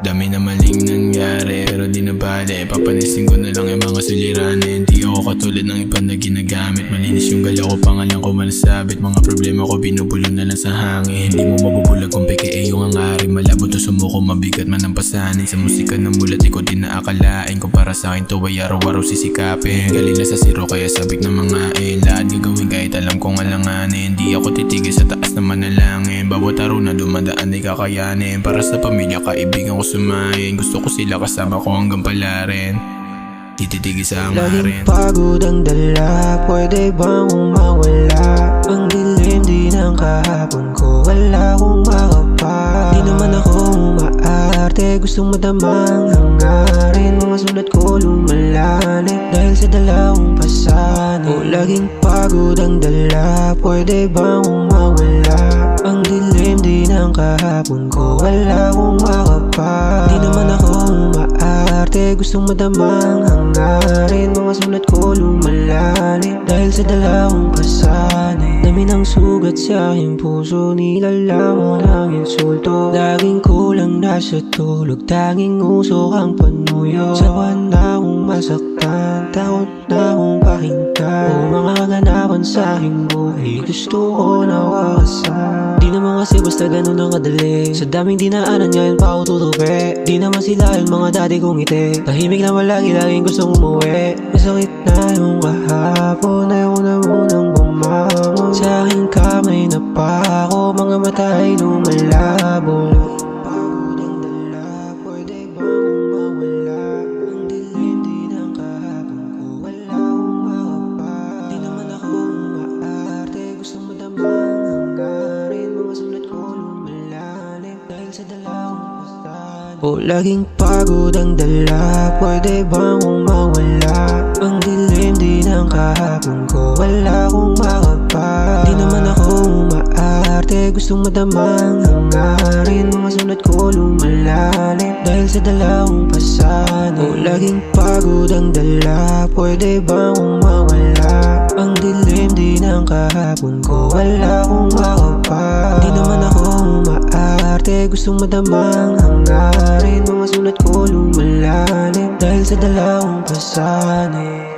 Dami na maling nangyari pero di na bale. Papanisin ko na lang yung mga suliranin. Di ako katulad ng iba na ginagamit. Malinis yung galaw ko, pangalan ko malasabit. Mga problema ko binubulong na lang sa hangin. Hindi mo mabubulag kung peke yung hangarin. Malabo to sumuko, mabigat man ang pasanin. Sa musika na mulat, ikaw din na akalain. Kung para sa akin to ay araw-araw sisikapin. Galing na sa zero kaya sabik na mga lahat gagawin kahit alam kong alanganin. Di ako titigil sa taas na manalangin. Bawat araw na dumadaan ay kakayanin. Para sa pamilya, kaibigan ko sumayin. Gusto ko sila kasama ko hanggang pala rin. Di titigil sa hangarin. Laging pagod ang dala, pwede bang umawala? Ang dilim din ng kahapon ko, wala akong makapa. Di naman ako umaarte, gustong madamang hangarin. Mga sulat ko lumalalim dahil sa dalawang pasanin. O laging pagod ang dala, pwede bang umawala? Ang dilim din ng kahapon ko, wala akong makapa. Di naman ako umaarte, gustong madamang hangarin. Mga sulat ko lumalalim dahil sa dalawang pasanin. Dami ng sugat sa aking puso, nilalamon ng insulto. Laging kulang na sa tulog, tanging usok ang panuyo. Sawa na akong masaktan, takot na akong pakinggan. O mga kaganapan sa aking buhay, gusto ko na wakasan. Di naman kasi basta ganun ang kadali. Sa daming dinaanan ngayon pa ako tutupi. Di naman sila yung mga dati kong ngiti. Tahimik na malagi, laging gustong umuwi. Masakit na yung kahapon, ayaw na munang bumangon. Sa aking kamay na pa ako, mga mata ay lumalabo. Pagod ang dala, pwede bang umawala? Ang dilim din ng kahapon ko, wala akong makapa. Di naman ako umaarte, gustong madamang hangarin. Mga sulat ko lumalalim dahil sa dalawang pasanin. O laging pagod ang dala, pwede bang umawala? Ang dilim din ng kahapon ko, wala akong makapa. Di naman ako umaarte, gustong madamang hangarin. Mga sulat ko lumalalim dahil sa dalawang pasanin. O laging pagod ang dala, pwede bang umawala? Ang dilim din ng kahapon ko, wala akong makapa. Di naman ako umaarte, gustong madamang hangarin. Mga sulat ko lumalalim dahil sa dalawang pasanin.